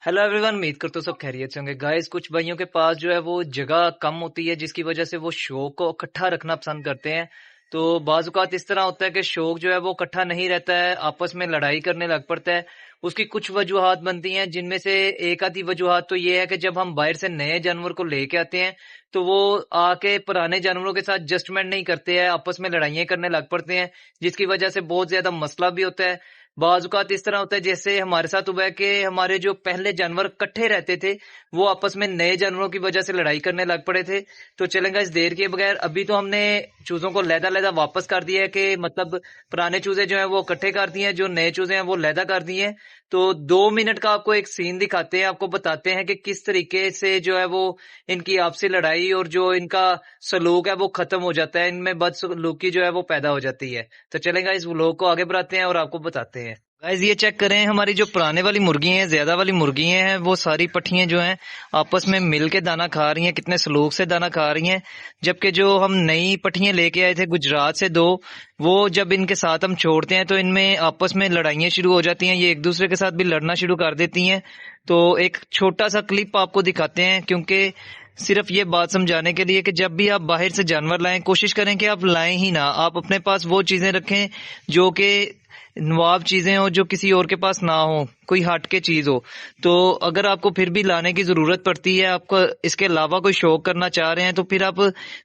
Hello everyone, उम्मीद करता हूँ सब खैरियत से होंगे। गाइस, कुछ भाइयों के पास जो है वो जगह कम होती है, जिसकी वजह से वो शौक को इकट्ठा रखना पसंद करते हैं। तो बाज़ औक़ात इस तरह होता है कि शौक जो है वो इकट्ठा नहीं रहता है, आपस में लड़ाई करने लग पड़ता है। उसकी कुछ वजूहात बनती हैं, जिनमें से एक आधी वजूहात तो ये है कि जब हम बाहर से नए जानवर को लेके आते हैं, तो वो आके पुराने जानवरों के साथ एडजस्टमेंट नहीं करते हैं, आपस में लड़ाइयाँ करने लग पड़ते हैं, जिसकी वजह से बहुत ज़्यादा मसला भी होता है। बाज़ औक़ात इस तरह होता है जैसे हमारे साथ हुआ है कि हमारे जो पहले जानवर इकट्ठे रहते थे, वो आपस में नए जानवरों की वजह से लड़ाई करने लग पड़े थे। तो चलें गाइस, देर किए बगैर अभी तो हमने चूज़ों को अलहदा-अलहदा वापस कर दिया है कि मतलब पुराने चूज़े जो हैं वो इकट्ठे कर दिए हैं, जो नए चूज़े हैं वो अलहदा कर दिए हैं। तो 2 मिनट का आपको एक सीन दिखाते हैं, आपको बताते हैं कि किस तरीके से जो है वो इनकी आपसी लड़ाई और जो इनका सलूक है वो खत्म हो जाता है, इनमें बदसलूकी जो है वो पैदा हो जाती है। तो चलें गाइस, व्लॉग को आगे बढ़ाते हैं और आपको बताते हैं। गाइस, ये चेक करें, हमारी जो पुराने वाली मुर्गी हैं, ज्यादा वाली मुर्गी हैं, वो सारी पट्टियां जो हैं आपस में मिल के दाना खा रही हैं, कितने सलूक से दाना खा रही हैं। जबकि जो हम नई पट्टियां लेके आए थे गुजरात से 2, वो जब इनके साथ हम छोड़ते हैं तो इनमें आपस में लड़ाइयाँ शुरू हो जाती हैं, ये एक दूसरे के साथ भी लड़ना शुरू कर देती हैं। तो एक छोटा सा क्लिप आपको दिखाते हैं, क्योंकि सिर्फ ये बात समझाने के लिए कि जब भी आप बाहर से जानवर लाएं, कोशिश करें कि आप लाएं ही ना, आप अपने पास वो चीजें रखें जो कि नवाब चीजें हो, जो किसी और के पास ना हो, कोई हट के चीज हो। तो अगर आपको फिर भी लाने की जरूरत पड़ती है, आपको इसके अलावा कोई शौक करना चाह रहे हैं, तो फिर आप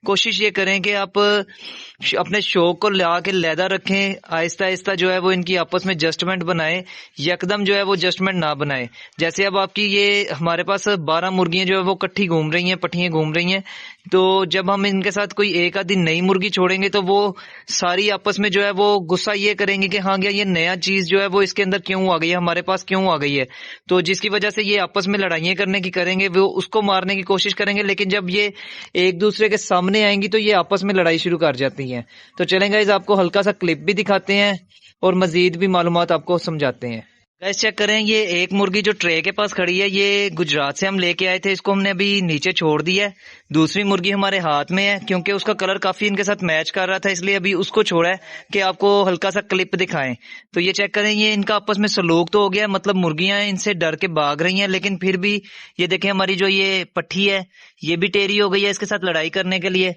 कोशिश ये करें कि आप अपने शौक को ला के लहदा रखें, आहिस्ता आहिस्ता जो है वो इनकी आपस में एडजस्टमेंट बनाए, यकदम जो है वो एडजस्टमेंट ना बनाए। जैसे अब आपकी ये हमारे पास 12 मुर्गियां जो है वो इकट्ठी घूम रही हैं, पट्टियां घूम रही हैं। तो जब हम इनके साथ कोई एक आधी नई मुर्गी छोड़ेंगे, तो वो सारी आपस में जो है वो गुस्सा ये करेंगे कि हाँ, ये नया चीज जो है वो इसके अंदर क्यों आ गई है, हमारे पास क्यों आ गई है। तो जिसकी वजह से ये आपस में लड़ाइयाँ करने की करेंगे, वो उसको मारने की कोशिश करेंगे, लेकिन जब ये एक दूसरे के सामने आएंगी तो ये आपस में लड़ाई शुरू कर जाती हैं। तो चलें गाइस, आपको हल्का सा क्लिप भी दिखाते हैं और मजीद भी मालूमात आपको समझाते हैं। गाइस, चेक करें, ये एक मुर्गी जो ट्रे के पास खड़ी है, ये गुजरात से हम लेके आए थे, इसको हमने अभी नीचे छोड़ दिया है। दूसरी मुर्गी हमारे हाथ में है, क्योंकि उसका कलर काफी इनके साथ मैच कर रहा था, इसलिए अभी उसको छोड़ा है कि आपको हल्का सा क्लिप दिखाएं। तो ये चेक करें, ये इनका आपस में सलूक तो हो गया, मतलब मुर्गियां इनसे डर के भाग रही हैं, लेकिन फिर भी ये देखें, हमारी जो ये पट्टी है ये भी टेढ़ी हो गई है इसके साथ लड़ाई करने के लिए।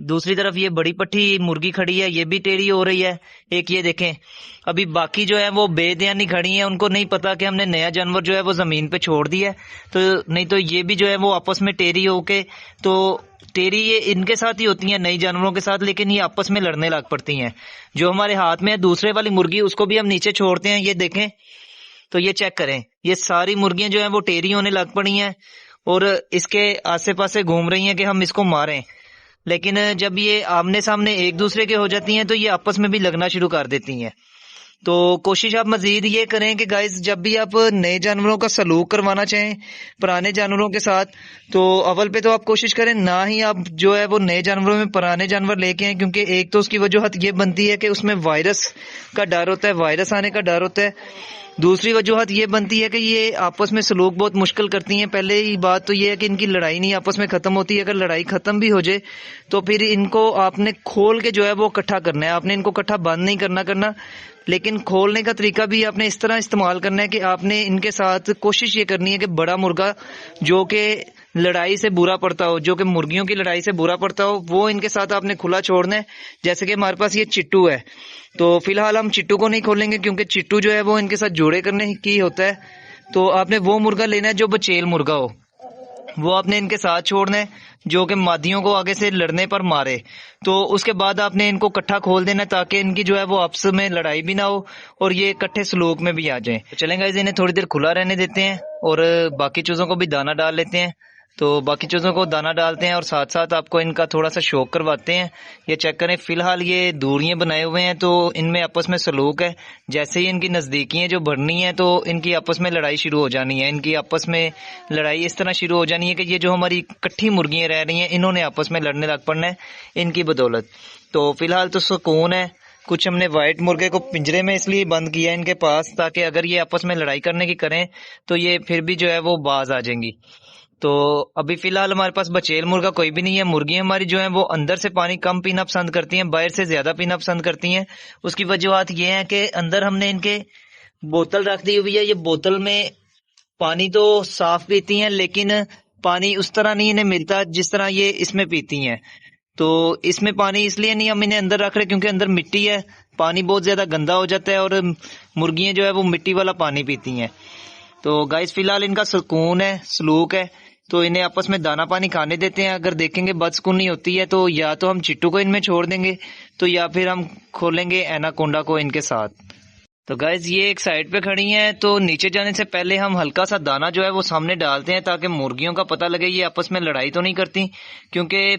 दूसरी तरफ ये बड़ी पट्टी मुर्गी खड़ी है, ये भी टेढ़ी हो रही है। एक ये देखें, अभी बाकी जो है वो बेध्यानी खड़ी है, उनको नहीं पता कि हमने नया जानवर जो है वो जमीन पे छोड़ दिया है। तो नहीं तो ये भी जो है वो आपस में टेढ़ी होके, तो टेढ़ी ये इनके साथ ही होती हैं नई जानवरों के साथ, लेकिन ये आपस में लड़ने लग पड़ती हैं। जो हमारे हाथ में है दूसरे वाली मुर्गी, उसको भी हम नीचे छोड़ते हैं, ये देखें। तो ये चेक करें, ये सारी मुर्गियां जो है वो टेढ़ी होने लग पड़ी हैं और इसके आसे पासे घूम रही हैं कि हम इसको मारें। लेकिन जब ये आमने सामने एक दूसरे के हो जाती हैं, तो ये आपस में भी लगना शुरू कर देती हैं। तो कोशिश आप मजीद ये करें कि गाइस, जब भी आप नए जानवरों का सलूक करवाना चाहें पुराने जानवरों के साथ, तो अव्वल पे तो आप कोशिश करें ना ही आप जो है वो नए जानवरों में पुराने जानवर लेके आए, क्योंकि एक तो उसकी वजूहत ये बनती है कि उसमें वायरस का डर होता है, वायरस आने का डर होता है। दूसरी वजूहत ये बनती है कि ये आपस में सलूक बहुत मुश्किल करती हैं। पहले ही बात तो ये है कि इनकी लड़ाई नहीं आपस में खत्म होती है, अगर लड़ाई खत्म भी हो जाए तो फिर इनको आपने खोल के जो है वो इकट्ठा करना है, आपने इनको इकट्ठा बंद नहीं करना। लेकिन खोलने का तरीका भी आपने इस तरह इस्तेमाल करना है कि आपने इनके साथ कोशिश ये करनी है कि बड़ा मुर्गा जो कि लड़ाई से बुरा पड़ता हो, जो कि मुर्गियों की लड़ाई से बुरा पड़ता हो, वो इनके साथ आपने खुला छोड़ना है। जैसे कि हमारे पास ये चिट्टू है, तो फिलहाल हम चिट्टू को नहीं खोलेंगे, क्योंकि चिट्टू जो है वो इनके साथ जोड़े करने की होता है। तो आपने वो मुर्गा लेना है जो बचेल मुर्गा हो, वो आपने इनके साथ छोड़ना है, जो कि मादियों को आगे से लड़ने पर मारे। तो उसके बाद आपने इनको इकट्ठा खोल देना, ताकि इनकी जो है वो आपस में लड़ाई भी ना हो और ये इकट्ठे सलूक में भी आ जाएं। तो चलेंगे, इन्हें थोड़ी देर खुला रहने देते हैं और बाकी चीजों को भी दाना डाल लेते हैं। तो बाकी चीजों को दाना डालते हैं और साथ साथ आपको इनका थोड़ा सा शौक करवाते हैं। ये चेक करें, फिलहाल ये दूरियां बनाए हुए हैं, तो इनमें आपस में सलूक है। जैसे ही इनकी नजदीकियां जो बढ़नी है, तो इनकी आपस में लड़ाई शुरू हो जानी है। इनकी आपस में लड़ाई इस तरह शुरू हो जानी है कि ये जो हमारी इकट्ठी मुर्गियां रह रही हैं, इन्होंने आपस में लड़ने लग पड़ना है इनकी बदौलत। तो फिलहाल तो सुकून है। कुछ हमने व्हाइट मुर्गे को पिंजरे में इसलिए बंद किया है इनके पास, ताकि अगर ये आपस में लड़ाई करने की करें तो ये फिर भी जो है वो बाज आ जाएंगी। तो अभी फिलहाल हमारे पास बचेल मुर्गा कोई भी नहीं है। मुर्गियां हमारी जो है वो अंदर से पानी कम पीना पसंद करती हैं, बाहर से ज्यादा पीना पसंद करती हैं। उसकी वजूहत ये है कि अंदर हमने इनके बोतल रख दी हुई है, ये बोतल में पानी तो साफ पीती हैं, लेकिन पानी उस तरह नहीं इन्हें मिलता जिस तरह ये इसमें पीती हैं। तो इसमें पानी इसलिए नहीं हम इन्हें अंदर रख रहे क्योंकि अंदर मिट्टी है, पानी बहुत ज्यादा गंदा हो जाता है और मुर्गियां जो है वो मिट्टी वाला पानी पीती हैं। तो गाइस फिलहाल इनका सुकून है, सलूक है, तो इन्हें आपस में दाना पानी खाने देते हैं। अगर देखेंगे बदसुकूनी होती है तो या तो हम चिट्टू को इनमें छोड़ देंगे, तो या फिर हम खोलेंगे एनाकोंडा को इनके साथ। तो गाइज ये एक साइड पे खड़ी हैं, तो नीचे जाने से पहले हम हल्का सा दाना जो है वो सामने डालते हैं ताकि मुर्गियों का पता लगे ये आपस में लड़ाई तो नहीं करती। क्योंकि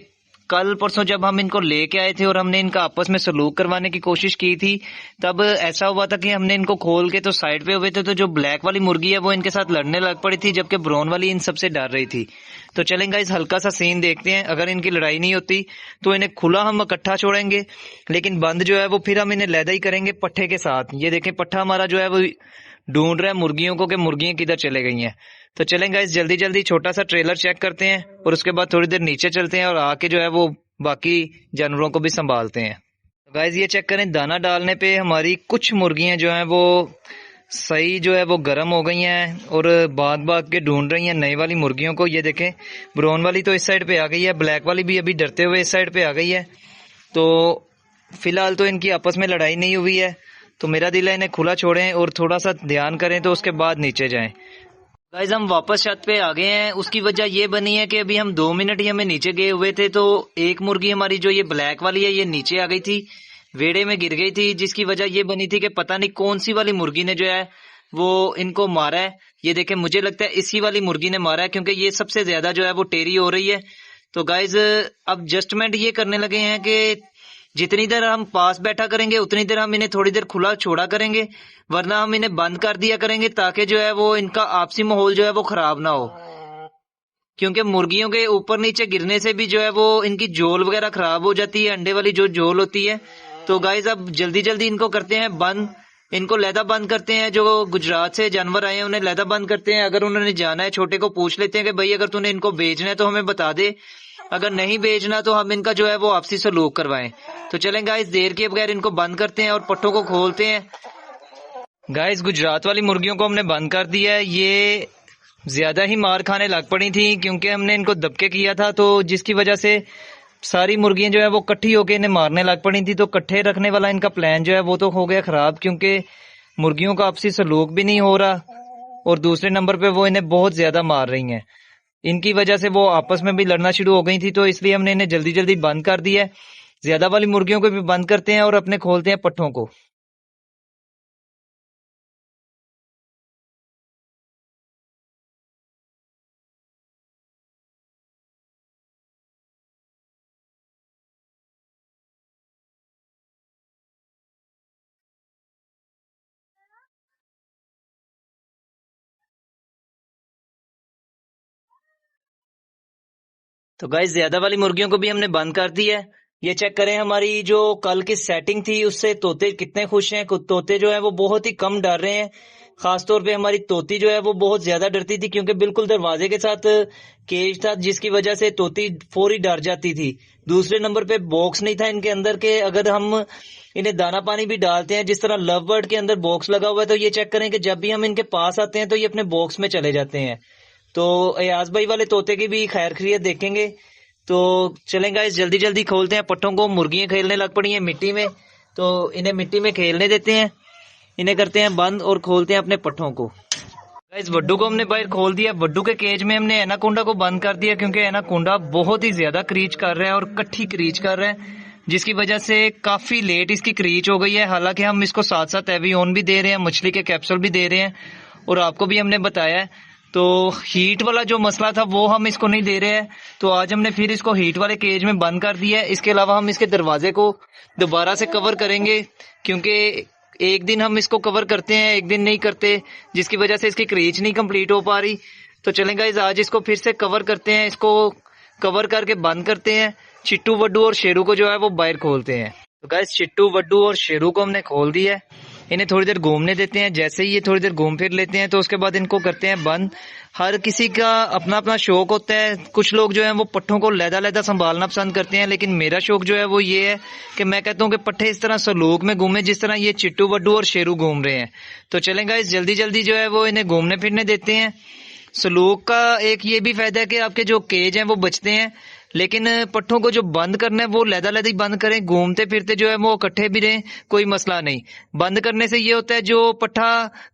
कल परसों जब हम इनको लेके आए थे और हमने इनका आपस में सलूक करवाने की कोशिश की थी, तब ऐसा हुआ था कि हमने इनको खोल के तो साइड पे हुए थे, तो जो ब्लैक वाली मुर्गी है वो इनके साथ लड़ने लग पड़ी थी, जबकि ब्राउन वाली इन सबसे डर रही थी। तो चलें गाइस हल्का सा सीन देखते हैं। अगर इनकी लड़ाई नहीं होती तो इन्हें खुला हम इकट्ठा छोड़ेंगे, लेकिन बंद जो है वो फिर हम इन्हें लैदा ही करेंगे पट्ठे के साथ। ये देखें पट्ठा हमारा जो है वो ढूंढ रहा है मुर्गियों को कि मुर्गियां किधर चले गई हैं। तो चलें गाइस जल्दी जल्दी छोटा सा ट्रेलर चेक करते हैं और उसके बाद थोड़ी देर नीचे चलते हैं और आके जो है वो बाकी जानवरों को भी संभालते हैं। तो गाइस ये चेक करें, दाना डालने पे हमारी कुछ मुर्गियां जो हैं वो सही जो है वो गर्म हो गई हैं और भाग भाग के ढूंढ रही हैं नई वाली मुर्गियों को। ये देखें ब्राउन वाली तो इस साइड पे आ गई है, ब्लैक वाली भी अभी डरते हुए इस साइड पे आ गई है। तो फिलहाल तो इनकी आपस में लड़ाई नहीं हुई है, तो मेरा दिल है इन्हें खुला छोड़ें और थोड़ा सा ध्यान करें तो उसके बाद नीचे जाएं। गाइस हम वापस छत पे आ गए हैं। उसकी वजह ये बनी है कि अभी हम 2 मिनट ही हमें नीचे गए हुए थे, तो एक मुर्गी हमारी जो ये ब्लैक वाली है ये नीचे आ गई थी, वेड़े में गिर गई थी, जिसकी वजह ये बनी थी कि पता नहीं कौन सी वाली मुर्गी ने जो है वो इनको मारा है। ये देखें मुझे लगता है इसी वाली मुर्गी ने मारा है, क्योंकि ये सबसे ज्यादा जो है वो टेरी हो रही है। तो गाइज अब जस्टमेंट ये करने लगे हैं कि जितनी देर हम पास बैठा करेंगे उतनी देर हम इन्हें थोड़ी देर खुला छोड़ा करेंगे, वरना हम इन्हें बंद कर दिया करेंगे ताकि जो है वो इनका आपसी माहौल जो है वो खराब ना हो। क्योंकि मुर्गियों के ऊपर नीचे गिरने से भी जो है वो इनकी जोल वगैरह खराब हो जाती है, अंडे वाली जो जोल होती है। तो गाइज अब जल्दी जल्दी इनको करते हैं बंद, इनको लैदा बंद करते हैं। जो गुजरात से जानवर आए हैं उन्हें लैदा बंद करते हैं। अगर उन्होंने जाना है छोटे को पूछ लेते हैं कि भाई अगर तूने इनको बेचना है तो हमें बता दे, अगर नहीं बेचना तो हम इनका जो है वो आपसी सलूक करवाएं। तो चलें गाइस देर के बगैर इनको बंद करते हैं और पट्टों को खोलते हैं। गाइस गुजरात वाली मुर्गियों को हमने बंद कर दिया है, ये ज्यादा ही मार खाने लग पड़ी थी क्योंकि हमने इनको दबके किया था, तो जिसकी वजह से सारी मुर्गियां जो है वो इकट्ठी होकर इन्हें मारने लग पड़ी थी। तो इकट्ठे रखने वाला इनका प्लान जो है वो तो हो गया खराब, क्योंकि मुर्गियों का आपसी सलूक भी नहीं हो रहा और दूसरे नंबर पे वो इन्हें बहुत ज्यादा मार रही हैं। इनकी वजह से वो आपस में भी लड़ना शुरू हो गई थी, तो इसलिए हमने इन्हें जल्दी जल्दी बंद कर दिया है। ज्यादा वाली मुर्गियों को भी बंद करते हैं और अपने खोलते हैं पट्ठों को। तो गाइस ज्यादा वाली मुर्गियों को भी हमने बंद कर दी है। ये चेक करें हमारी जो कल की सेटिंग थी उससे तोते कितने खुश हैं। कुछ तोते जो है वो बहुत ही कम डर रहे हैं, खासतौर पे हमारी तोती जो है वो बहुत ज्यादा डरती थी, क्योंकि बिल्कुल दरवाजे के साथ केज था, जिसकी वजह से तोती फौरी डर जाती थी। दूसरे नंबर पे बॉक्स नहीं था इनके अंदर के, अगर हम इन्हें दाना पानी भी डालते हैं जिस तरह लव बर्ड के अंदर बॉक्स लगा हुआ है, तो ये चेक करें कि जब भी हम इनके पास आते हैं तो ये अपने बॉक्स में चले जाते हैं। तो अयाज भाई वाले तोते की भी खैर खैरियत देखेंगे। तो चलें गाइस जल्दी जल्दी खोलते हैं पट्टों को। मुर्गियां खेलने लग पड़ी हैं मिट्टी में, तो इन्हें मिट्टी में खेलने देते हैं, इन्हें करते हैं बंद और खोलते हैं अपने पट्ठों को। गाइस वड्डू को हमने बाहर खोल दिया। वड्डू के केज में हमने एनाकोंडा को बंद कर दिया, क्योंकि एनाकोंडा बहुत ही ज्यादा क्रीच कर रहा है और कट्ठी क्रीच कर रहा है, जिसकी वजह से काफी लेट इसकी क्रीच हो गई है। हालांकि हम इसको साथ साथ एवियोन भी दे रहे हैं, मछली के कैप्सूल भी दे रहे हैं, और आपको भी हमने बताया है। तो हीट वाला जो मसला था वो हम इसको नहीं दे रहे हैं, तो आज हमने फिर इसको हीट वाले केज में बंद कर दिया है। इसके अलावा हम इसके दरवाजे को दोबारा से कवर करेंगे, क्योंकि एक दिन हम इसको कवर करते हैं एक दिन नहीं करते, जिसकी वजह से इसकी क्रीच नहीं कंप्लीट हो पा रही। तो चलें गाइस आज इसको फिर से कवर करते हैं, इसको कवर करके बंद करते हैं। चिट्टू वड्डू और शेरू को जो है वो बाहर खोलते हैं। तो गाइस चिट्टू वड्डू और शेरू को हमने खोल दिया है। इन्हें थोड़ी देर घूमने देते हैं। जैसे ही ये थोड़ी देर घूम फिर लेते हैं तो उसके बाद इनको करते हैं बंद। हर किसी का अपना अपना शौक होता है। कुछ लोग जो है वो पट्ठों को लहदा संभालना पसंद करते हैं, लेकिन मेरा शौक जो है वो ये है कि मैं कहता हूँ कि पट्ठे इस तरह सलूक में घूमे जिस तरह ये चिट्टू बड्डू और शेरू घूम रहे हैं। तो चलें गाइस, जल्दी जल्दी जो है वो इन्हें घूमने फिरने देते हैं। सलूक का एक ये भी फायदा है कि आपके जो केज हैं वो बचते हैं, लेकिन पट्ठों को जो बंद करना है वो लहदा ही बंद करें। घूमते फिरते जो है वो इकट्ठे भी रहें, कोई मसला नहीं। बंद करने से ये होता है जो पट्ठा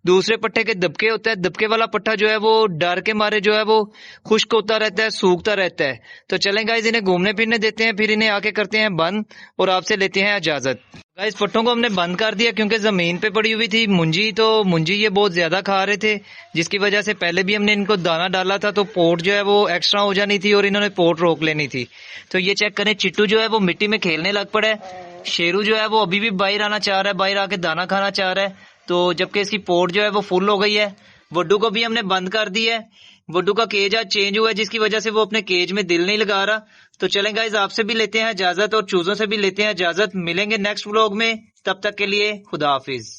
दूसरे पट्ठे के दबके होता है, दबके वाला पट्ठा जो है वो डर के मारे जो है वो खुश्क होता रहता है, सूखता रहता है। तो चलें गाइस, इन्हें घूमने फिरने देते हैं, फिर इन्हें आके करते हैं बंद और आपसे लेते हैं इजाजत। गाइस, पट्टों को हमने बंद कर दिया क्योंकि जमीन पे पड़ी हुई थी मुंजी, तो मुंजी ये बहुत ज्यादा खा रहे थे, जिसकी वजह से पहले भी हमने इनको दाना डाला था तो पोट जो है वो एक्स्ट्रा हो जानी थी और इन्होंने पोट रोक लेनी थी। तो ये चेक करें, चिट्टू जो है वो मिट्टी में खेलने लग पड़ा है। शेरू जो है वो अभी भी बाहर आना चाह रहा है, बाहर आके दाना खाना चाह रहा है, तो जबकि इसकी पोट जो है वो फुल हो गई है। वड्डू को भी हमने बंद कर दिया है। वड्डू का केज आज चेंज हुआ है, जिसकी वजह से वो अपने केज में दिल नहीं लगा रहा। तो चलें गाइस, आपसे भी लेते हैं इजाजत और चूजों से भी लेते हैं इजाजत। मिलेंगे नेक्स्ट व्लॉग में, तब तक के लिए खुदा हाफिज।